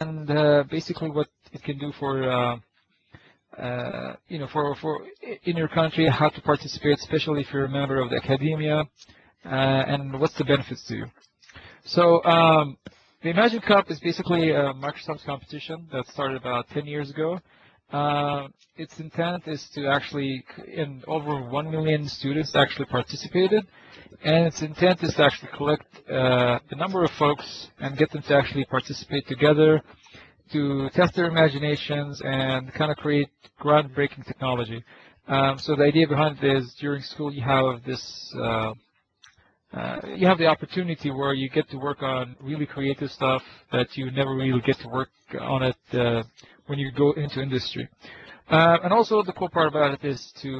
and basically what it can do for for in your country, how to participate, especially if you're a member of the academia, and what's the benefits to you. So the Imagine Cup is basically a Microsoft competition that started about 10 years ago. Its intent is to actually, in over 1 million students actually participated, and its intent is to actually collect a number of folks and get them to actually participate together to test their imaginations and kind of create groundbreaking technology. So the idea behind it is during school you have this you have the opportunity where you get to work on really creative stuff that you never really get to work on it when you go into industry. And also the cool part about it is to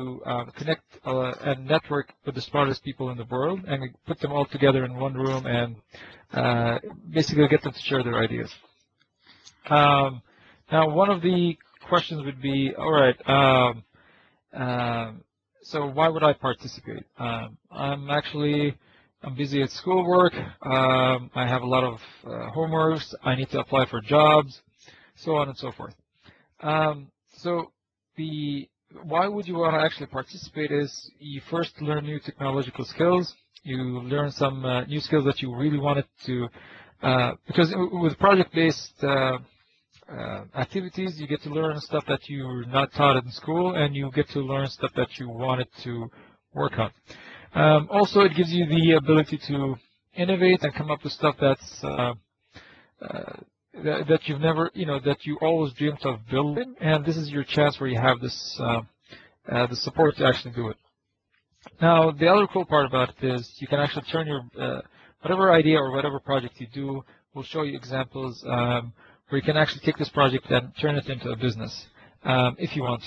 connect and network with the smartest people in the world and put them all together in one room and basically get them to share their ideas. Now, one of the questions would be, all right, so why would I participate? I'm busy at schoolwork. I have a lot of homeworks. I need to apply for jobs, so on and so forth. So why would you want to actually participate is you first learn new technological skills. You learn some new skills that you really wanted to, because with project-based activities, you get to learn stuff that you're not taught in school, and you get to learn stuff that you wanted to work on. Also, it gives you the ability to innovate and come up with stuff that's that you've never, that you always dreamed of building, and this is your chance where you have this the support to actually do it. Now, the other cool part about it is you can actually turn your whatever idea or whatever project you do. We'll show you examples where you can actually take this project and turn it into a business if you want.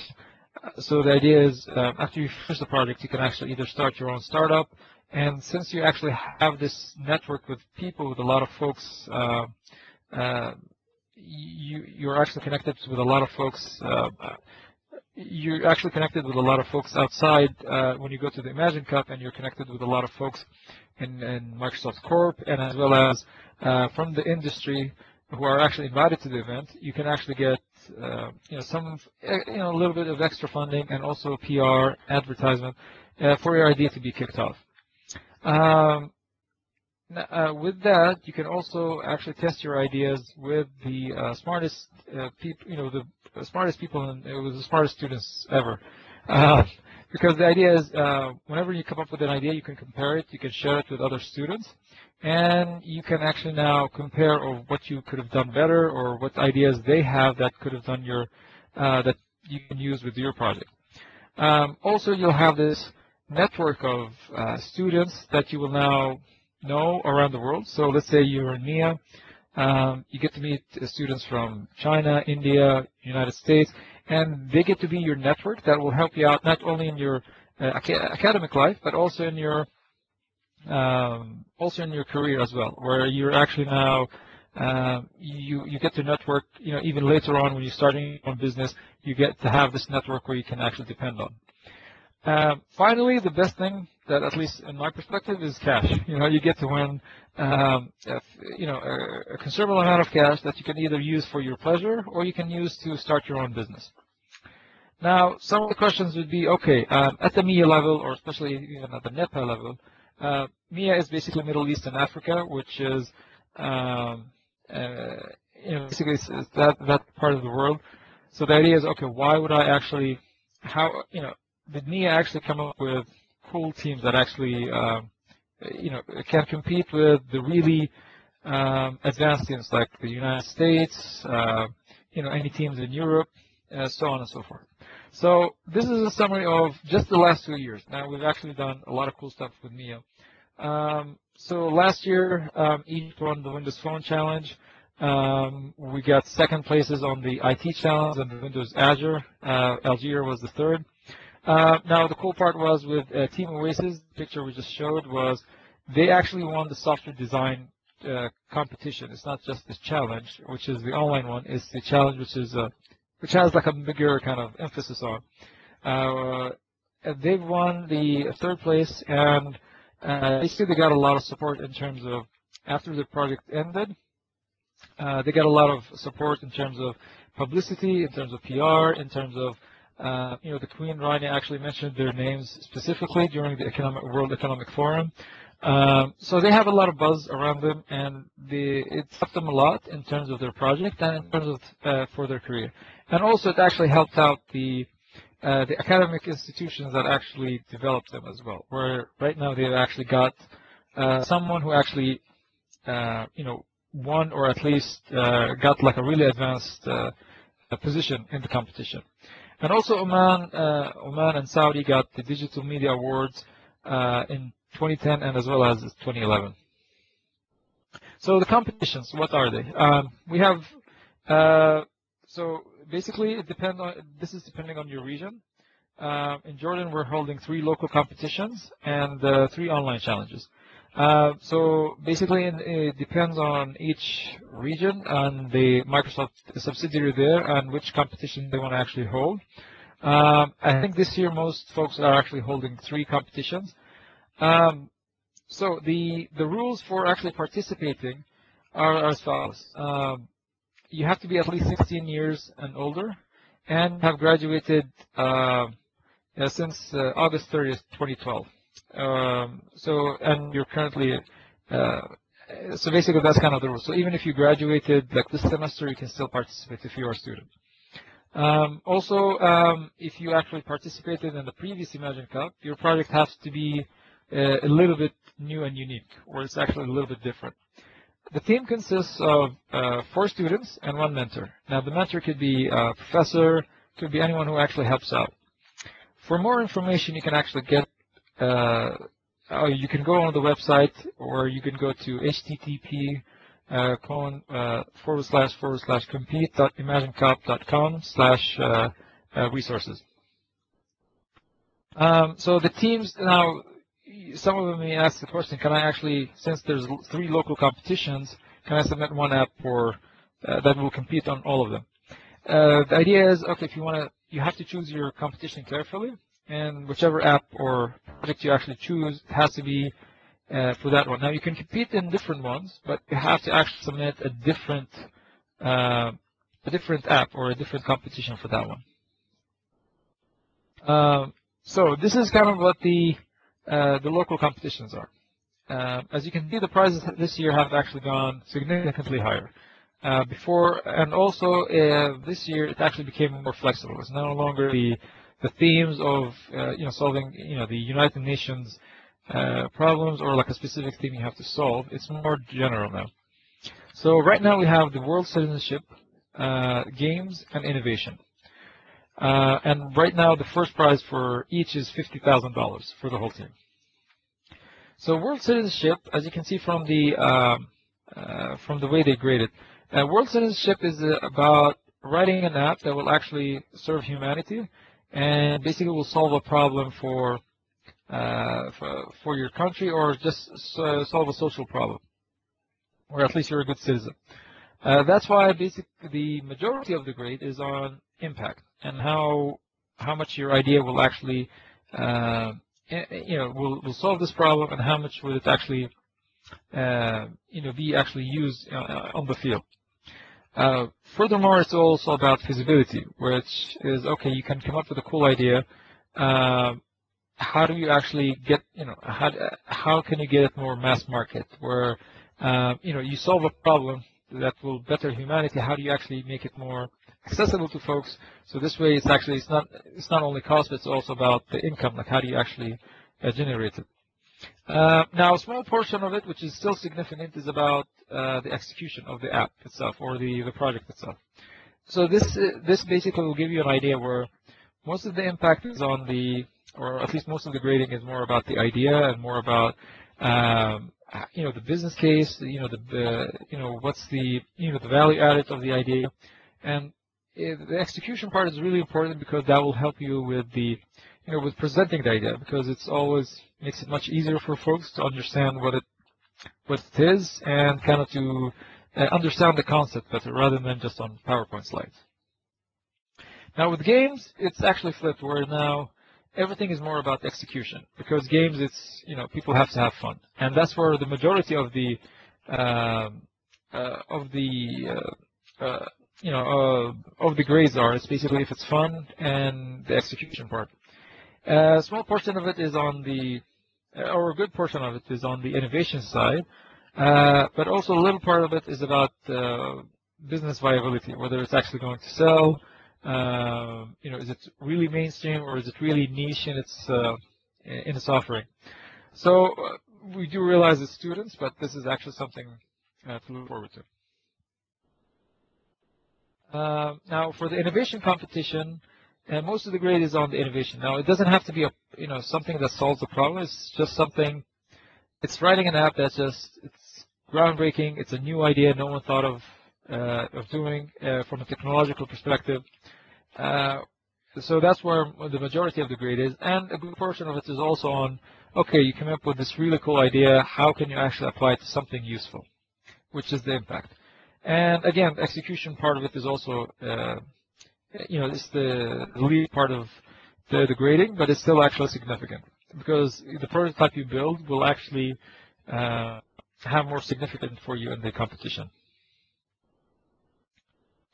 So the idea is after you finish the project, you can actually either start your own startup, and since you actually have this network with people, with a lot of folks, you're actually connected with a lot of folks. You're actually connected with a lot of folks outside when you go to the Imagine Cup, and you're connected with a lot of folks in Microsoft Corp, and as well as from the industry who are actually invited to the event. You can actually get a little bit of extra funding and also PR advertisement for your idea to be kicked off. With that, you can also actually test your ideas with the smartest people, the smartest people and with the smartest students ever. Because the idea is, whenever you come up with an idea, you can compare it, you can share it with other students, and you can actually now compare what you could have done better or what ideas they have that could have done that you can use with your project. Also, you'll have this network of students that you will now know around the world. So let's say you're in MEA, you get to meet students from China, India, United States, and they get to be your network that will help you out not only in your academic life, but also in your career as well, where you're actually now you get to network. Even later on when you're starting your own business, you get to have this network where you can actually depend on. Finally, the best thing that, at least in my perspective, is cash. You get to win, a considerable amount of cash that you can either use for your pleasure or you can use to start your own business. Now, some of the questions would be, okay, at the MEA level, or especially even at the NEPA level, MEA is basically Middle East and Africa, which is, basically it's that part of the world. So the idea is, okay, why would I actually, did MEA actually come up with cool teams that actually, can compete with the really advanced teams like the United States, any teams in Europe, so on and so forth. So this is a summary of just the last 2 years. Now, we've actually done a lot of cool stuff with MEA. So last year, Egypt won the Windows Phone Challenge. We got second places on the IT Challenge and the Windows Azure. Algeria was the third. Now, the cool part was with Team Oasis, the picture we just showed, was they actually won the software design competition. It's not just the challenge, which is the online one. It's the challenge, which has like a bigger kind of emphasis on. They've won the third place, and basically they got a lot of support in terms of after the project ended, They get a lot of support in terms of publicity, in terms of PR, in terms of the Queen Rania actually mentioned their names specifically during the World Economic Forum. So they have a lot of buzz around them, and it helped them a lot in terms of their project and in terms of for their career. And also, it actually helped out the academic institutions that actually developed them as well. Where right now they've actually got someone who actually won, or at least got like a really advanced position in the competition. And also Oman and Saudi got the Digital Media Awards in 2010 and as well as 2011. So the competitions, what are they? We have so basically this is depending on your region. In Jordan, we're holding 3 local competitions and 3 online challenges. So basically, it depends on each region and the Microsoft subsidiary there and which competition they want to actually hold. I think this year most folks are actually holding 3 competitions. So the rules for actually participating are as follows. You have to be at least 16 years and older and have graduated since August 30th, 2012. And you're currently, so basically that's kind of the rule. So even if you graduated like this semester, you can still participate if you're a student. Also, if you actually participated in the previous Imagine Cup, your project has to be a little bit new and unique, or it's actually a little bit different. The team consists of 4 students and 1 mentor. Now, the mentor could be a professor, could be anyone who actually helps out. For more information, you can actually get you can go on the website, or you can go to http://compete.imaginecup.com/resources. So the teams now, some of them may ask the question, can I actually, since there's 3 local competitions, can I submit 1 app for that will compete on all of them? The idea is, okay, if you want to, you have to choose your competition carefully, and whichever app or project you actually choose has to be for that one. Now, you can compete in different ones, but you have to actually submit a different app or a different competition for that one. So this is kind of what the local competitions are. As you can see, the prizes this year have actually gone significantly higher. And also this year it actually became more flexible. It's no longer the themes of solving the United Nations problems or like a specific theme you have to solve. It's more general now. So right now we have the world citizenship, games, and innovation. And right now the first prize for each is $50,000 for the whole team. So world citizenship, as you can see from the way they grade it, world citizenship is about writing an app that will actually serve humanity and basically will solve a problem for your country, or just solve a social problem, or at least you're a good citizen. That's why basically the majority of the grade is on impact and how much your idea will actually will solve this problem, and how much will it actually be actually used on the field. Furthermore, it's also about feasibility, which is, okay, you can come up with a cool idea. How do you actually get, how can you get it more mass market, where you solve a problem that will better humanity? How do you actually make it more accessible to folks? So this way, it's not only cost, but it's also about the income. Like, how do you actually generate it? Now, a small portion of it, which is still significant, is about the execution of the app itself, or the project itself. So this basically will give you an idea where most of the impact is on or at least most of the grading is more about the idea and more about the business case, what's the value added of the idea. And the execution part is really important, because that will help you with with presenting the idea, because it's always makes it much easier for folks to understand what it is, and kind of to understand the concept better rather than just on PowerPoint slides. Now with games, it's actually flipped, where now everything is more about execution, because games, it's people have to have fun, and that's where the majority of the of the of the grades are. It's basically if it's fun and the execution part. A small portion of it is on the, or a good portion of it is on the innovation side, but also a little part of it is about business viability, whether it's actually going to sell. Is it really mainstream or is it really niche in its offering? So we do realize as students, but this is actually something to look forward to. Now, for the innovation competition, most of the grade is on the innovation. Now, it doesn't have to be something that solves a problem. It's just something. It's writing an app that's it's groundbreaking. It's a new idea no one thought of doing from a technological perspective. So that's where the majority of the grade is, and a good portion of it is also on. Okay, you came up with this really cool idea. How can you actually apply it to something useful, which is the impact. And again, the execution part of it is also, it's the lead part of the grading, but it's still actually significant because the prototype you build will actually have more significance for you in the competition.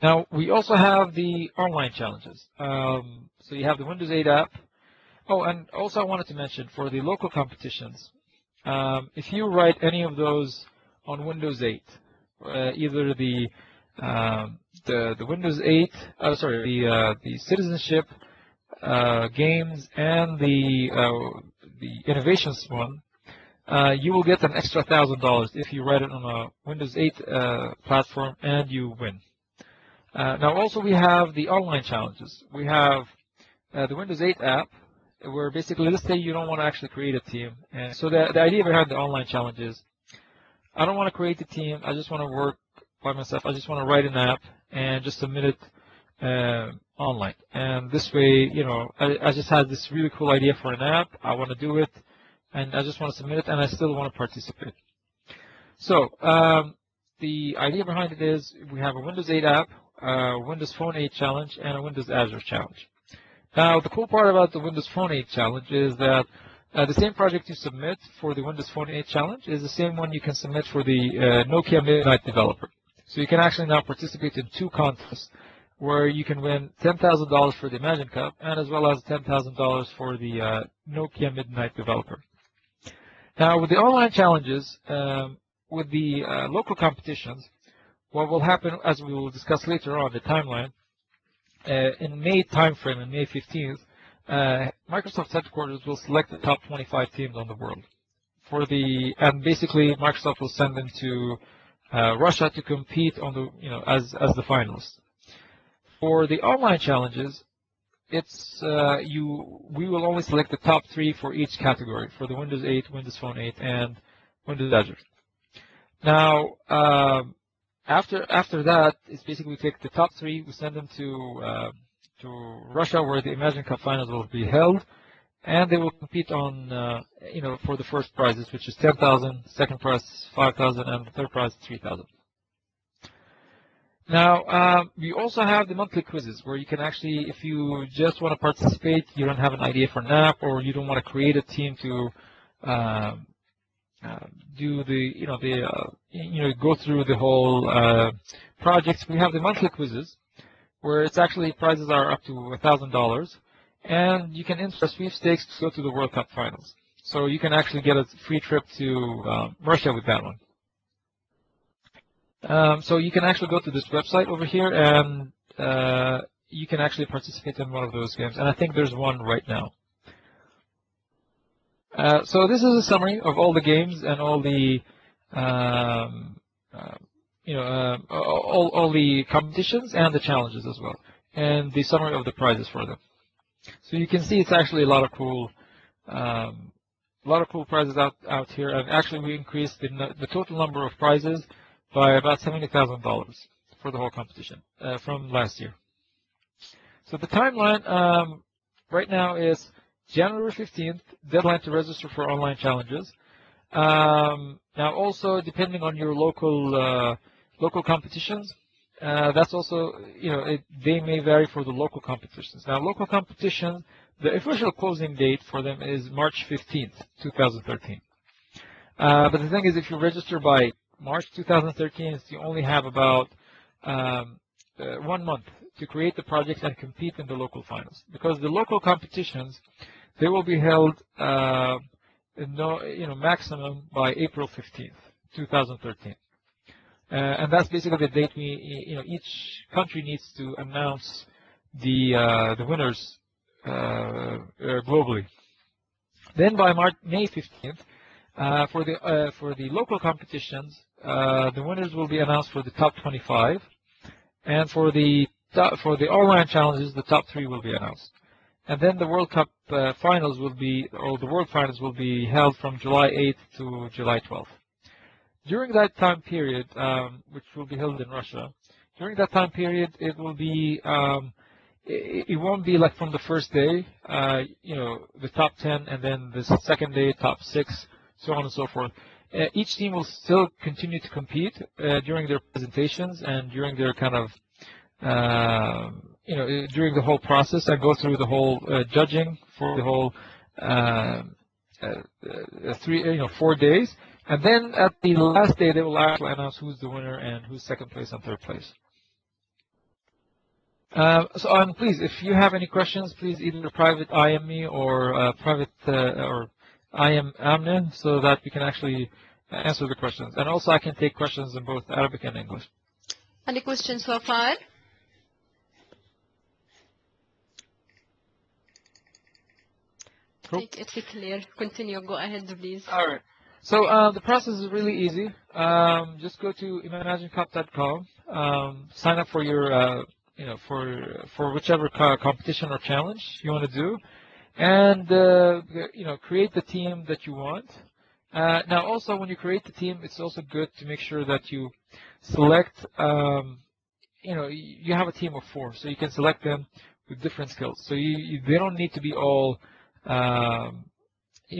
Now, we also have the online challenges. So you have the Windows 8 app. Oh, and also I wanted to mention for the local competitions, if you write any of those on Windows 8, either the Windows 8, the citizenship games and the innovations one, you will get an extra $1,000 if you write it on a Windows 8 platform and you win. Now also we have the online challenges. We have the Windows 8 app, where basically, let's say you don't want to actually create a team. And so the idea behind the online challenge is, I don't want to create a team. I just want to work by myself. I just want to write an app and just submit it online. And this way, I just had this really cool idea for an app. I want to do it, and I just want to submit it, and I still want to participate. So the idea behind it is we have a Windows 8 app, a Windows Phone 8 challenge, and a Windows Azure challenge. Now, the cool part about the Windows Phone 8 challenge is that the same project you submit for the Windows Phone 8 challenge is the same one you can submit for the Nokia Midnight Developer. So you can actually now participate in 2 contests where you can win $10,000 for the Imagine Cup and as well as $10,000 for the Nokia Midnight Developer. Now, with the online challenges, with the local competitions, what will happen, as we will discuss later on the timeline, in May timeframe, in May 15th, Microsoft headquarters will select the top 25 teams on the world and basically Microsoft will send them to Russia to compete on the as the finalists. For the online challenges, it's we will only select the top 3 for each category for the Windows 8, Windows Phone 8, and Windows Azure. Now, after that, it's basically we take the top 3, we send them to Russia, where the Imagine Cup finals will be held, and they will compete on for the first prizes, which is $10,000, second prize $5,000, and the third prize $3,000. Now, we also have the monthly quizzes, where you can actually, if you just want to participate, you don't have an idea for an app, or you don't want to create a team to do go through the whole projects. We have the monthly quizzes, where it's actually prizes are up to $1,000, and you can enter sweepstakes to go to the World Cup finals. So you can actually get a free trip to Russia with that one. So you can actually go to this website over here, and you can actually participate in one of those games. And I think there's one right now. So this is a summary of all the games and all the all the competitions and the challenges as well, and the summary of the prizes for them. So you can see it's actually a lot of cool prizes out here, and actually we increased the total number of prizes by about $70,000 for the whole competition from last year. So the timeline right now is January 15th, deadline to register for online challenges. Now, also depending on your local competitions, that's also they may vary for the local competitions. Now, local competitions, the official closing date for them is March 15th, 2013. But the thing is, if you register by March 2013, is you only have about 1 month to create the projects and compete in the local finals, because the local competitions, they will be held maximum by April 15th, 2013. And that's basically the date each country needs to announce the winners globally. Then by May 15th, for the local competitions, the winners will be announced for the top 25, and for the all-round challenges, the top 3 will be announced. And then the World Cup finals will be, or the World Finals will be held from July 8th to July 12th. During that time period, which will be held in Russia, during that time period, it will be, it won't be like from the first day, the top 10, and then the second day, top 6, so on and so forth. Each team will still continue to compete during their presentations and during their kind of, during the whole process, and go through the whole judging for the whole 4 days. And then at the last day, they will actually announce who's the winner and who's second place and third place. Please, if you have any questions, please either private IM me or private or IM Amna, so that we can actually answer the questions. And also, I can take questions in both Arabic and English. Any questions so far? Cool. It's clear. Continue. Go ahead, please. All right. So the process is really easy. Just go to imanagementcup.com, sign up for your, for whichever competition or challenge you want to do, and create the team that you want. Now, also when you create the team, it's also good to make sure that you select, you have a team of 4, so you can select them with different skills. So they don't need to be all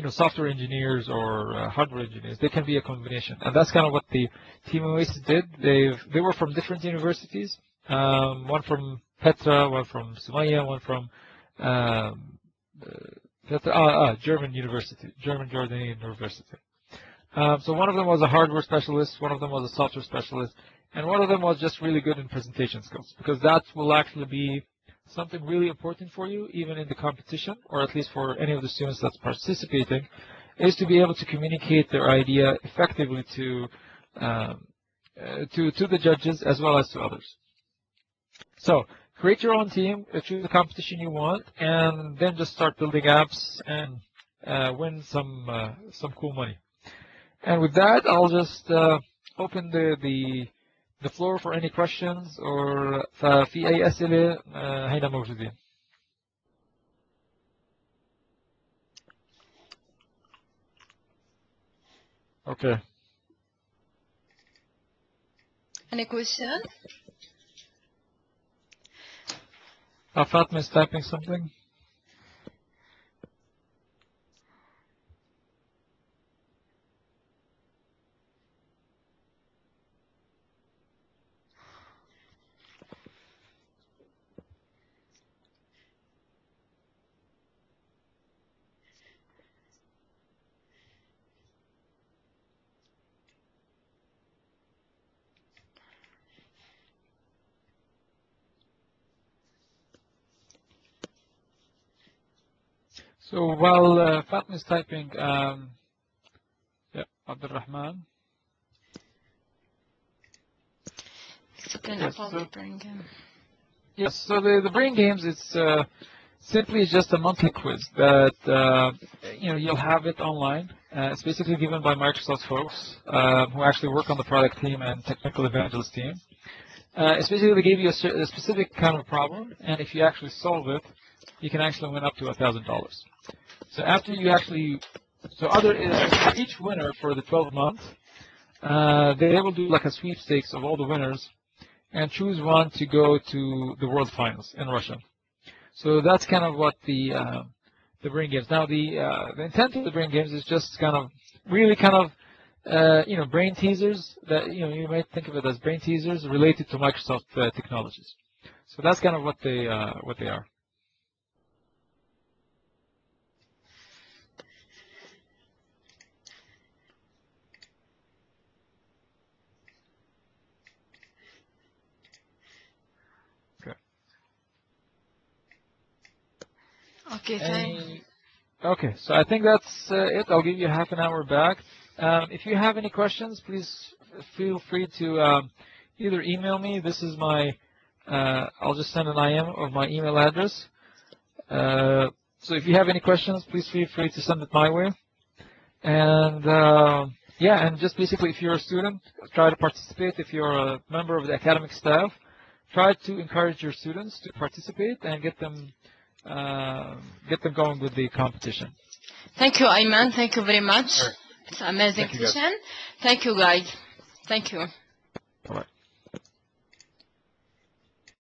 software engineers or hardware engineers. They can be a combination, and that's kind of what the team Oasis did. They were from different universities. One from Petra, one from Sumaya, one from German university, German Jordanian University. So one of them was a hardware specialist, one of them was a software specialist, and one of them was just really good in presentation skills, because that will actually be something really important for you, even in the competition, or at least for any of the students that's participating, is to be able to communicate their idea effectively to the judges as well as to others. So create your own team, choose the competition you want, and then just start building apps and win some cool money. And with that, I'll just open the floor for any questions, or في أي أسئلة هنا موجودين. Okay. Any question? Fatma is typing something. So while Fatma is typing, Abdul Rahman. Yes, so the brain games, it's simply just a monthly quiz that you'll have it online. It's basically given by Microsoft folks who actually work on the product team and technical evangelist team. It's basically they give you a specific kind of problem, and if you actually solve it, you can actually win up to $1,000. So after you actually, for each winner for the 12 months, they will do like a sweepstakes of all the winners and choose one to go to the World Finals in Russia. So that's kind of what the brain games. Now the intent of the brain games is just kind of really kind of brain teasers that you might think of it as brain teasers related to Microsoft technologies. So that's kind of what they are. Okay, fine. Okay, so I think that's it. I'll give you half an hour back. If you have any questions, please feel free to either email me. This is my, I'll just send an IM of my email address. So if you have any questions, please feel free to send it my way. And yeah, and just basically, if you're a student, try to participate. If you're a member of the academic staff, try to encourage your students to participate and get them going with the competition. Thank you, Ayman. Thank you very much. All right. It's an amazing Thank you, guys. session. Thank you, guys. Thank you. Bye-bye.